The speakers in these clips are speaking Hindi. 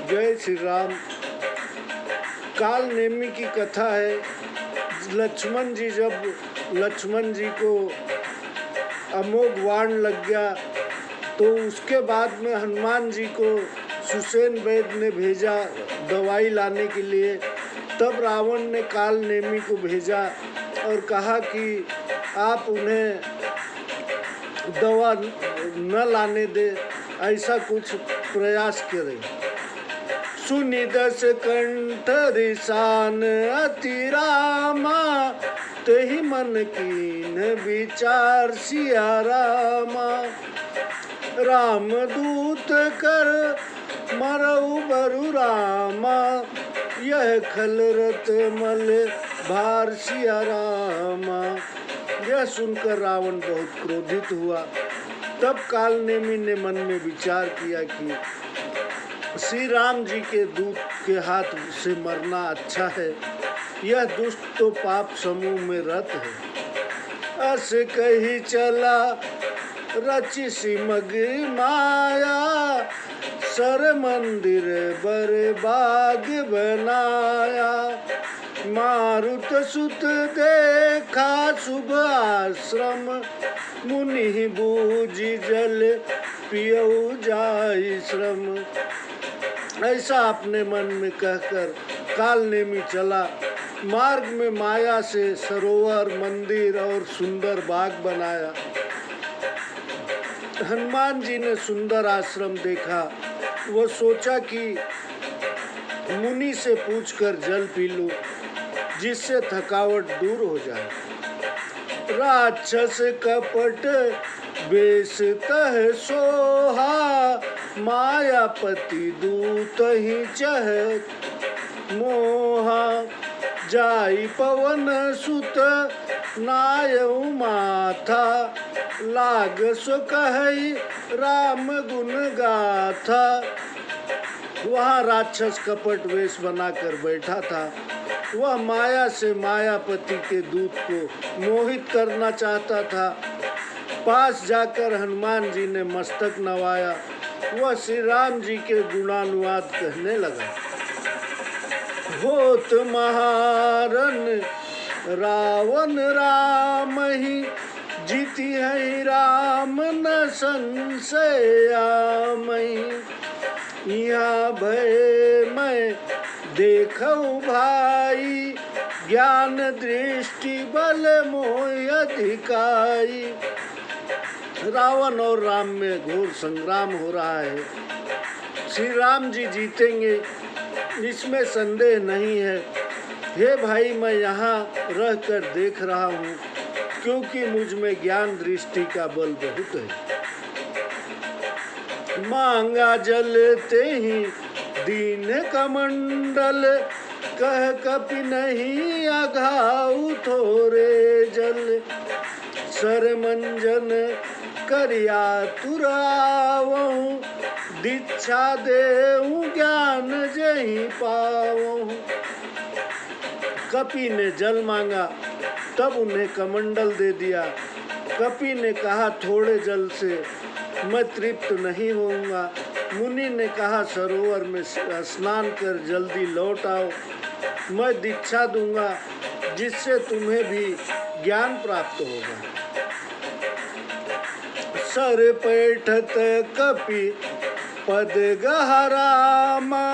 जय श्री राम। काल नेमी की कथा है। जब लक्ष्मण जी को अमोघ वाण लग गया तो उसके बाद में हनुमान जी को सुसेन वैद्य ने भेजा दवाई लाने के लिए। तब रावण ने काल नेमी को भेजा और कहा कि आप उन्हें दवा न लाने दे, ऐसा कुछ प्रयास करें। सुनि दस कंठ रिसान अति रामा, तेहि मन कीन विचार सिया रामा। राम दूत कर मरऊ बरु रामा, यह खल रत मल भार सिया रामा। यह सुनकर रावण बहुत क्रोधित हुआ। तब काल नेमी ने मन में विचार किया कि श्री राम जी के दूत के हाथ से मरना अच्छा है। यह दुष्ट तो पाप समूह में रत है। अस कही चला रचि सिमग माया, सर मंदिर बर बाग बनाया। मारुत सुत देखा शुभ आश्रम, मुनि बूझि जल पियऊ जाई श्रम। ऐसा अपने मन में कहकर काल नेमी चला। मार्ग में माया से सरोवर, मंदिर और सुंदर बाग बनाया। हनुमान जी ने सुंदर आश्रम देखा। वो सोचा कि मुनि से पूछकर जल पी लूं, जिससे थकावट दूर हो जाए। राक्षस कपट बेस तह सोहा, मायापति दूत ही चह मोहा। जाई पवन सुत नायऊ माथा, लाग सो कहई राम गुण गाथा। वहाँ राक्षस कपट वेश बनाकर बैठा था। वह माया से मायापति के दूत को मोहित करना चाहता था। पास जाकर हनुमान जी ने मस्तक नवाया। वह श्री राम जी के गुणानुवाद कहने लगा। होत महारन रावण राम ही, जीती है राम न संशय आमहि। यहाँ भय मैं देखऊं भाई, ज्ञान दृष्टि बल मोह अधिकाई। रावण और राम में घोर संग्राम हो रहा है। श्री राम जी जीतेंगे, इसमें संदेह नहीं है। हे भाई, मैं यहाँ रहकर देख रहा हूँ, क्योंकि मुझ में ज्ञान दृष्टि का बल बहुत है। मांगा जल ते ही दीन कमंडल, कह कपि नहीं अघाऊ थोरे जल। सर मंजन करिया तुरावहूँ, दीक्षा देऊँ ज्ञान जही पावहूँ। कपि ने जल मांगा, तब उन्हें कमंडल दे दिया। कपि ने कहा, थोड़े जल से मैं तृप्त नहीं होऊंगा। मुनि ने कहा, सरोवर में स्नान कर जल्दी लौट आओ, मैं दीक्षा दूंगा, जिससे तुम्हें भी ज्ञान प्राप्त होगा। सर पैठत कपि पद गहरामा,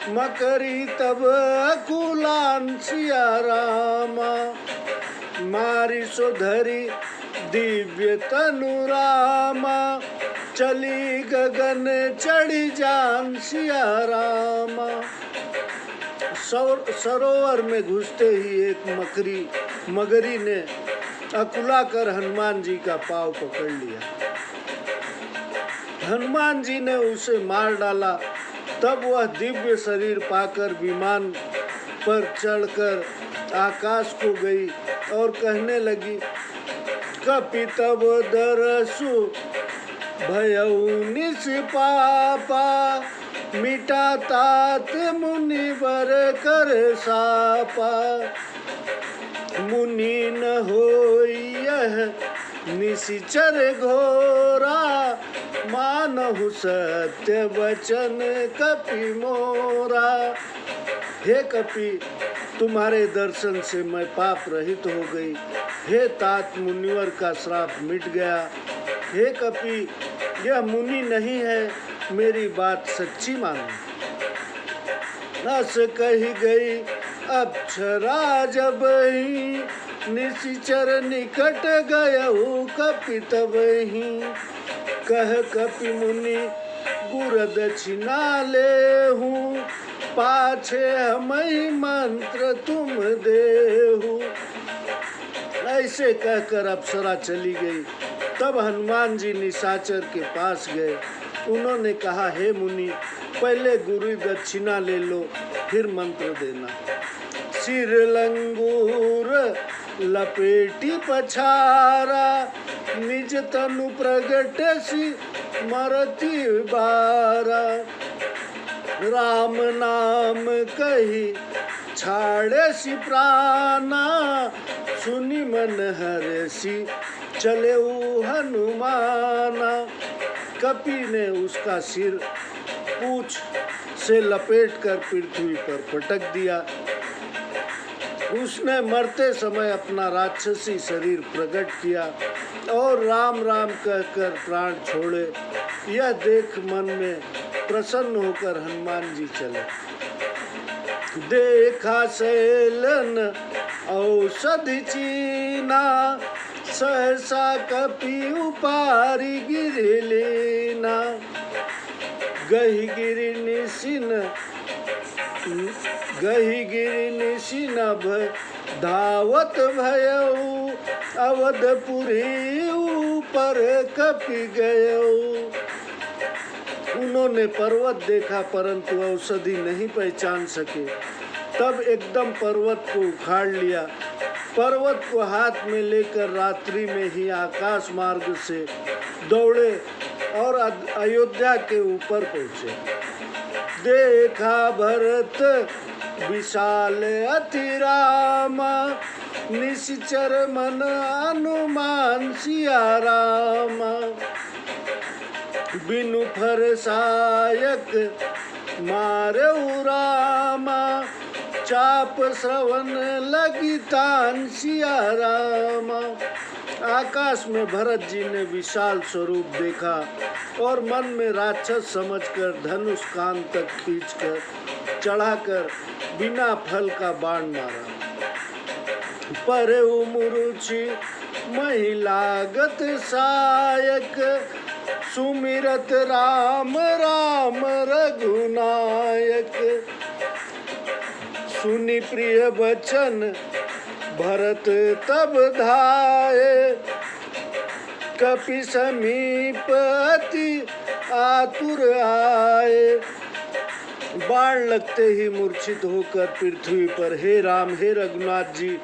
मकरी तब अकुलान सिया रामा। मारी सो धरी दिव्य तनु रामा, चली गगन चढ़ी जान सिया रामा। सरोवर में घुसते ही एक मगरी ने अकुला कर हनुमान जी का पाँव पकड़ लिया। हनुमान जी ने उसे मार डाला। तब वह दिव्य शरीर पाकर विमान पर चढ़कर आकाश को गई और कहने लगी, कपि तब दरसु भयऊ निष्पापा, मिटा तात मुनि बर कर सापा। मुनि न होई यह निशिचर घोरा, मानहु सत्य वचन कपि मोरा। हे कपि, तुम्हारे दर्शन से मैं पाप रहित हो गई। हे तात, मुनिवर का श्राप मिट गया। हे कपि, यह मुनि नहीं है, मेरी बात सच्ची मानो। रस कही गई अप्सरा जब ही, निशिचर निकट गयहु कपि तब ही। कह कपि मुनि गुर दक्षिणा लेहूं, पाछे हमहि मंत्र तुम देहु। ऐसे कहकर अप्सरा चली गई। तब हनुमान जी निशाचर के पास गए। उन्होंने कहा, हे मुनि, पहले गुरु दक्षिणा ले लो, फिर मंत्र देना। सिर लंगूर लपेटी पछारा, निज तनु प्रगट सी मरती बारा। राम नाम कही छाड़े सी प्राणा, सुनि मन हर्षि चले हनुमाना। कपि ने उसका सिर पूंछ से लपेटकर पृथ्वी पर पटक दिया। उसने मरते समय अपना राक्षसी शरीर प्रकट किया और राम राम कहकर प्राण छोड़े। यह देख मन में प्रसन्न होकर हनुमान जी चले। देखा शैलन औषधि चीना, सहसा कपि उपारी गिरि लीना। गहि गिरि निशिनभ धावत भयऊ, अवधपुरी ऊपर कपि गयऊ। उन्होंने पर्वत देखा परंतु औषधि नहीं पहचान सके। तब एकदम पर्वत को उखाड़ लिया। पर्वत को हाथ में लेकर रात्रि में ही आकाश मार्ग से दौड़े और अयोध्या के ऊपर पहुँचे। देखा भरत विशाल अति रामा, निशिचर मन हनुमान सिया रामा। बिनु फर सायक मारऊ रामा, चाप श्रवण लगी तान सिया रामा। आकाश में भरत जी ने विशाल स्वरूप देखा और मन में राक्षस समझकर धनुष कान तक खींचकर चढ़ाकर बिना फल का बाण मारा। पर मुरुचि महिलागत सायक, सुमिरत राम राम रघुनायक। सुनि प्रिय वचन भरत तब धाये, कपि समीप अति आतुर आए। बाण लगते ही मूर्छित होकर पृथ्वी पर हे राम हे रघुनाथ जी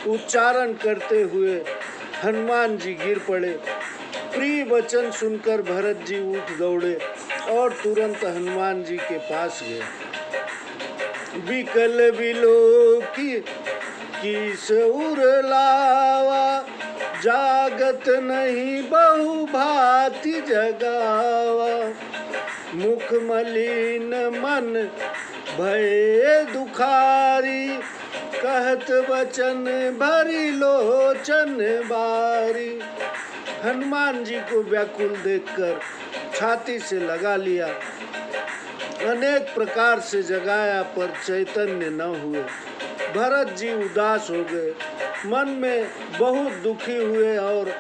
उच्चारण करते हुए हनुमान जी गिर पड़े। प्रिय वचन सुनकर भरत जी उठ दौड़े और तुरंत हनुमान जी के पास गए। विकल विलोकी किस उर लावा, जागत नहीं बहु भांति जगावा। मुख मलिन मन भय दुखारी, कहत वचन भरी लोचन बारी। हनुमान जी को व्याकुल देखकर छाती से लगा लिया। अनेक प्रकार से जगाया पर चैतन्य न हुए। भरत जी उदास हो गए, मन में बहुत दुखी हुए और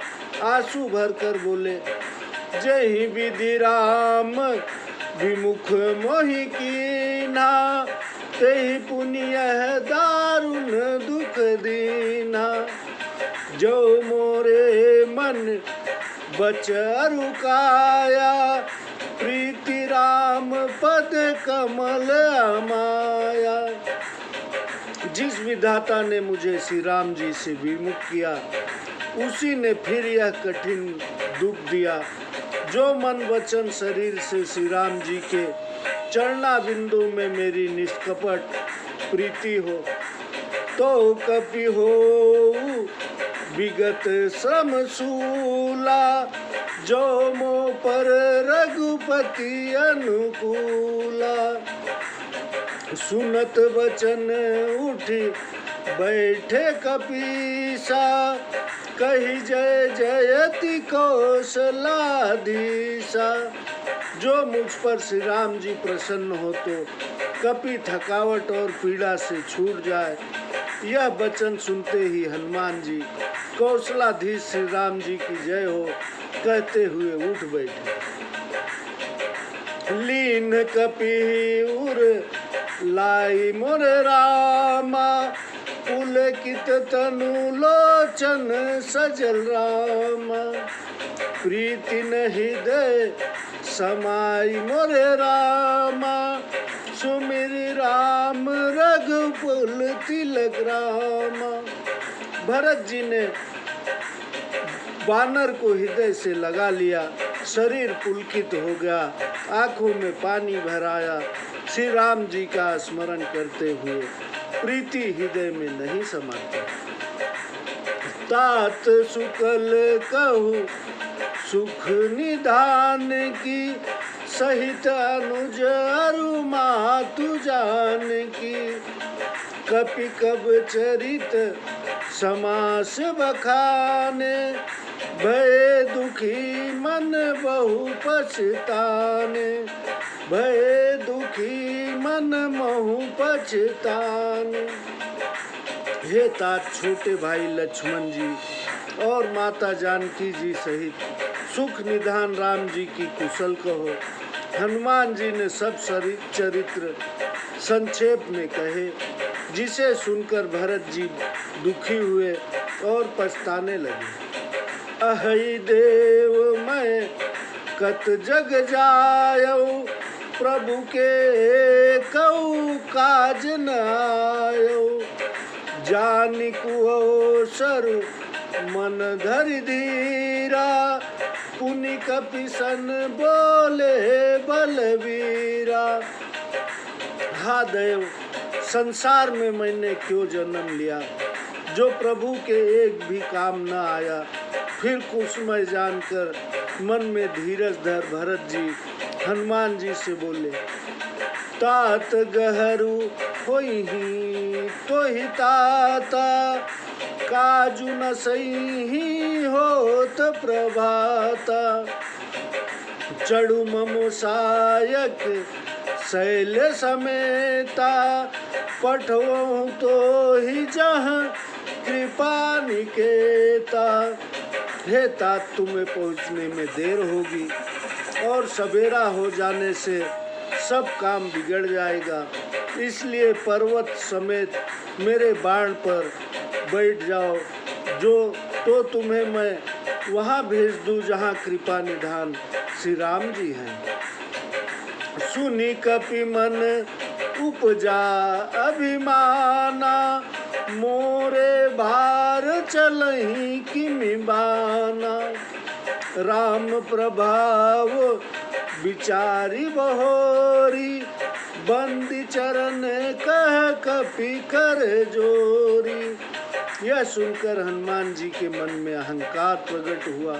आंसू भरकर बोले, जय विधि राम विमुख मोहि कीन्हा, तेहि पुण्य दारुण दुख दीना। जो मोरे मन बचरु काया, प्रीति राम पद कमल अमाया। जिस विधाता ने मुझे श्री राम जी से विमुख किया, उसी ने फिर यह कठिन दुख दिया। जो मन वचन शरीर से श्री राम जी के चरणा बिंदु में मेरी निष्कपट प्रीति हो, तो कपि हो विगत श्रम शूला, जो मो पर रघुपति अनुकूला। सुनत वचन उठी बैठे कपीसा, कही जय जयति कौशलाधीसा। जो मुझ पर श्री राम जी प्रसन्न हो तो कपि थकावट और पीड़ा से छूट जाए। यह वचन सुनते ही हनुमान जी कौशलाधीश श्री राम जी की जय हो कहते हुए उठ बैठे। लीन कपि उर लाई मोर रामा, पुलकित तनु लोचन सजल रामा। प्रीति न हृदय समाई मोर रामा, सुमिरि राम रघुकुल तिलक रामा। भरत जी ने वानर को हृदय से लगा लिया, शरीर पुलकित हो गया, आंखों में पानी भर आया। श्री राम जी का स्मरण करते हुए प्रीति हृदय में नहीं समाती। तात सुकल कहू सुख निधान की, सहित अनुज अरु मातु जान की। कपि कब चरित समास बखाने, भय दुखी मन बहु पछताने। भय दुखी मन बहु पछताने। हे तात छोटे भाई लक्ष्मण जी और माता जानकी जी सहित सुख निधान राम जी की कुशल कहो। हनुमान जी ने सब चरित्र संक्षेप में कहे, जिसे सुनकर भरत जी दुखी हुए और पछताने लगे। अहि देव मैं कत जग जायौ, प्रभु के कऊ काज न आयौ। जानि कुअवसर मन धरि धीरा, पुनि कपिसन बोले बलवीरा। हा देव, संसार में मैंने क्यों जन्म लिया, जो प्रभु के एक भी काम न आया। फिर कुसुमय जानकर मन में धीरज धर भरत जी हनुमान जी से बोले, तात गहरू होइहि तोहि ताता, काजु न सही होत प्रभाता। चढ़ु ममु सायक शैल समेता, पठवहु तो ही जहाँ कृपा निकेता। हे तात, तुम्हें पहुँचने में देर होगी और सवेरा हो जाने से सब काम बिगड़ जाएगा, इसलिए पर्वत समेत मेरे बाण पर बैठ जाओ, जो तो तुम्हें मैं वहाँ भेज दूँ जहाँ कृपा निधान श्री राम जी हैं। सुनी कपि मन उपजा अभिमाना, मोरे भार चलहि किमि बाना। राम प्रभाव विचारी बहोरी, बंदी चरण कह कपि कर जोरी। यह सुनकर हनुमान जी के मन में अहंकार प्रकट हुआ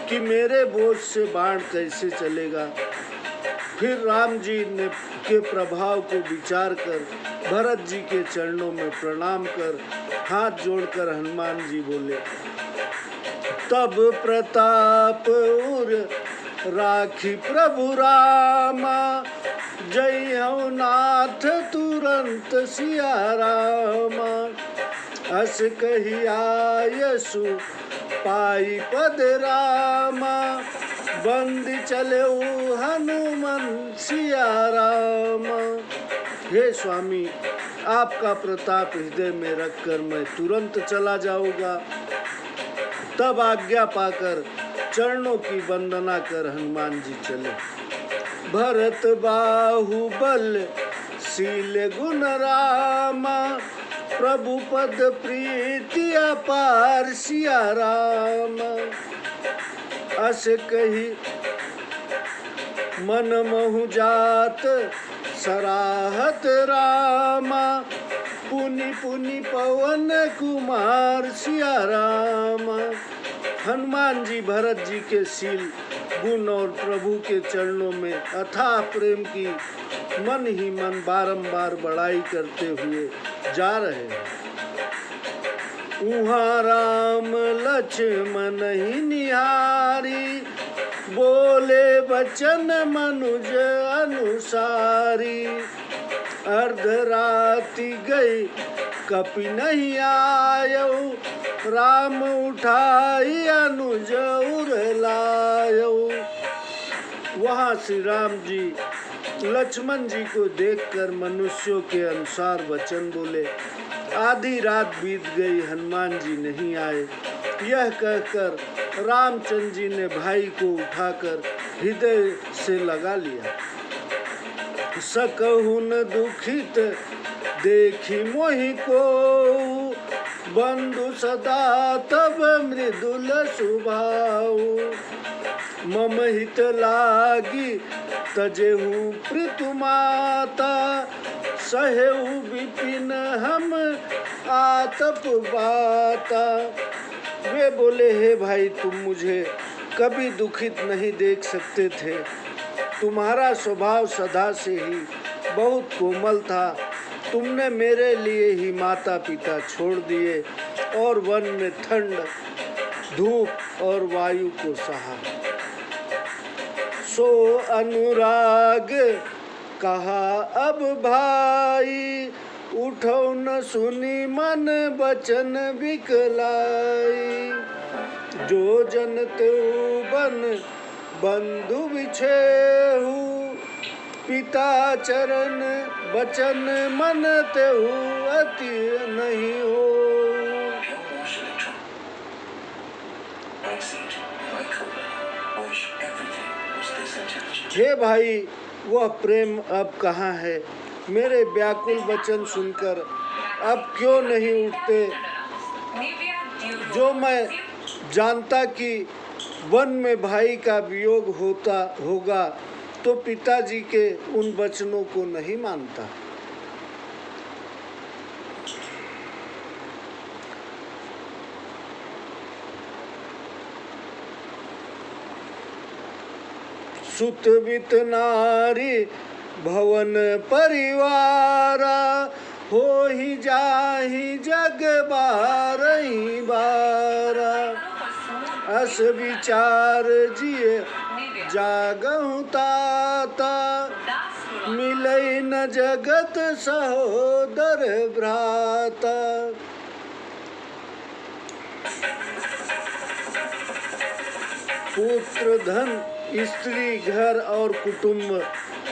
कि मेरे बोझ से बाण कैसे चलेगा। फिर राम जी ने के प्रभाव को विचार कर भरत जी के चरणों में प्रणाम कर हाथ जोड़कर हनुमान जी बोले, तब प्रताप उर राखी प्रभु रामा, जय हऊ नाथ तुरंत सिया रामा। अस कही आयसु पाई पद रामा, बंदी चले हनुमान सिया रामा। हे स्वामी, आपका प्रताप हृदय में रखकर मैं तुरंत चला जाऊंगा। तब आज्ञा पाकर चरणों की वंदना कर हनुमान जी चले। भरत बाहुबल शील गुण रामा, प्रभु पद प्रीति अपार सिया रामा। अस कही मन महु जात सराहत रामा, पुनि पुनि पवन कुमार सिया रामा। हनुमान जी भरत जी के शील गुण और प्रभु के चरणों में अथाह प्रेम की मन ही मन बारंबार बड़ाई करते हुए जा रहे हैं। उहाँ राम लक्ष्मण ही निहारी, बोले बचन मनुज अनुसारी। अर्धराति गई कपि नहीं आयो, राम उठाई अनुज उर लायो। वहाँ श्री राम जी लक्ष्मण जी को देखकर मनुष्यों के अनुसार वचन बोले। आधी रात बीत गई, हनुमान जी नहीं आए। यह कहकर रामचंद्र जी ने भाई को उठाकर हृदय से लगा लिया। सकहुन दुखित देखी मोहि को, बंधु सदा तब मृदुल सुभाव। मम हित लागी तजेहु पृथु माता, सहेहु विपिन हम आतप बाता। वे बोले, हे भाई, तुम मुझे कभी दुखित नहीं देख सकते थे। तुम्हारा स्वभाव सदा से ही बहुत कोमल था। तुमने मेरे लिए ही माता पिता छोड़ दिए और वन में ठंड, धूप और वायु को सहा। सो अनुराग कहा अब भाई, उठो न सुनी मन बचन बिकलाई। जो जन तेऊ बन बंधु बिछेहु, पिता चरण बचन मन तेहु अति नहीं हो। हे भाई, वह प्रेम अब कहाँ है? मेरे व्याकुल वचन सुनकर अब क्यों नहीं उठते? जो मैं जानता कि वन में भाई का वियोग होगा तो पिताजी के उन वचनों को नहीं मानता। सुत वित नारी भवन परिवारा, हो ही जाहि जग बारही बारा। अस विचार जिए जागहु ताता, मिलई न जगत सहोदर भ्राता। पुत्र, धन, स्त्री, घर और कुटुंब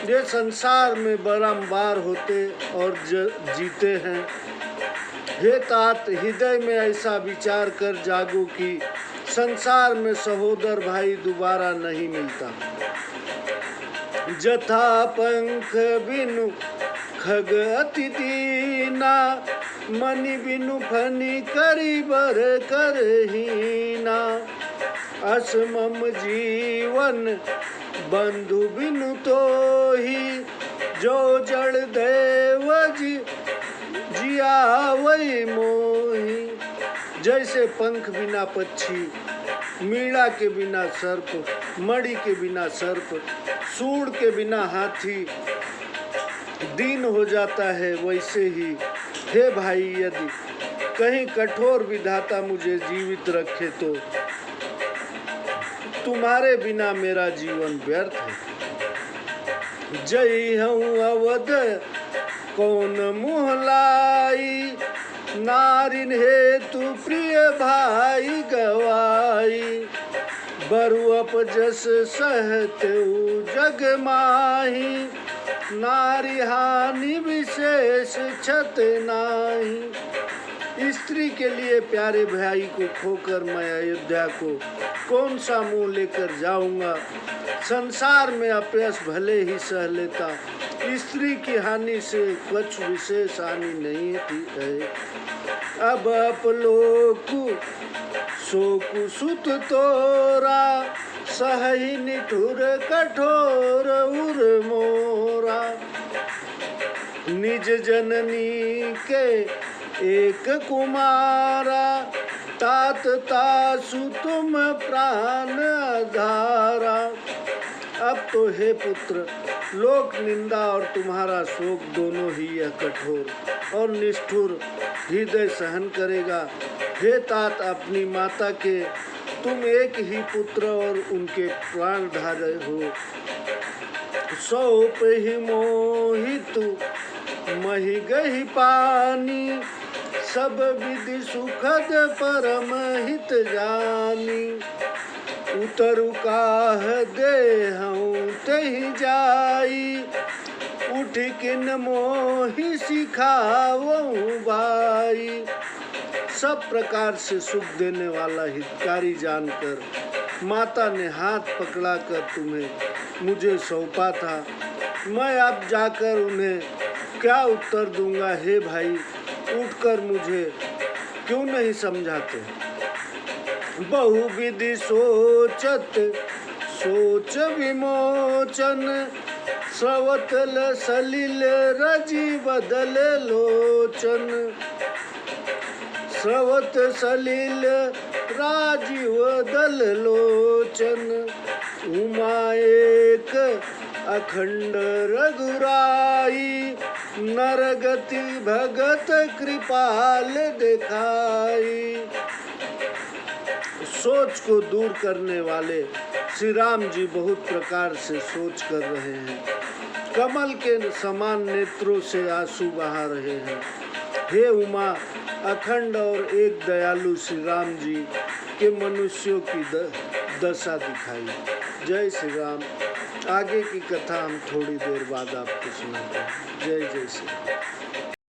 ये संसार में बारंबार होते और जीते हैं। हे तात, हृदय में ऐसा विचार कर जागो कि संसार में सहोदर भाई दोबारा नहीं मिलता। जथा पंख बिनु खग अति दीना, मणि बिनु फनि करी बर करहीना। अस मम जीवन बंधु बिनु तोहि, जो जड़ देव जियावै मोहि। जैसे पंख बिना पक्षी, मीणा के बिना सर्प, मणि के बिना सर्प, सूंड के बिना हाथी दीन हो जाता है, वैसे ही हे भाई, यदि कहीं कठोर विधाता मुझे जीवित रखे तो तुम्हारे बिना मेरा जीवन व्यर्थ है। जय हूँ अवध कौन मुँह लाई, नारिन हेतु प्रिय भाई गवाई। बरु अपजस सहतेउ जग माही, नारी हानि विशेष क्षत नाही। स्त्री के लिए प्यारे भाई को खोकर मैं अयोध्या को कौन सा मुंह लेकर जाऊंगा। संसार में अपयश भले ही सह लेता, स्त्री की हानि से कुछ विशेष हानि नहीं थी है। अब अपलोकु सोकु सुत तोरा, सही निठुर कठोर उर मोरा। निज जननी के एक कुमारा, तात तासु तुम प्राण आधारा। अब तो हे पुत्र, लोक निंदा और तुम्हारा शोक दोनों ही यह कठोर और निष्ठुर हृदय सहन करेगा। हे तात, अपनी माता के तुम एक ही पुत्र और उनके प्राण धारे हो। सौंप ही मोहितु मही गही पानी, सब विधि सुखद परम हित जानी। उतरु काह देहऊँ तहि जाई, उठ किन मोहि सिखावऊँ भाई। सब प्रकार से सुख देने वाला हितकारी जानकर माता ने हाथ पकड़ाकर तुम्हें मुझे सौंपा था। मैं अब जाकर उन्हें क्या उत्तर दूंगा। हे भाई, उठकर मुझे क्यों नहीं समझाते। बहुविधि सोचत सोच विमोचन, स्रवतल सलिल रजी बदल लोचन। स्रवत सलिल राजीव दल लोचन, उमा एक अखंड रघुराई। नरगति भगत कृपाल दिखाई। सोच को दूर करने वाले श्री राम जी बहुत प्रकार से सोच कर रहे हैं। कमल के समान नेत्रों से आंसू बहा रहे हैं। हे उमा, अखंड और एक दयालु श्री राम जी के मनुष्यों की दशा दिखाई। जय श्री राम। आगे की कथा हम थोड़ी देर बाद आपको सुनाते हैं। जय जय श्री राम।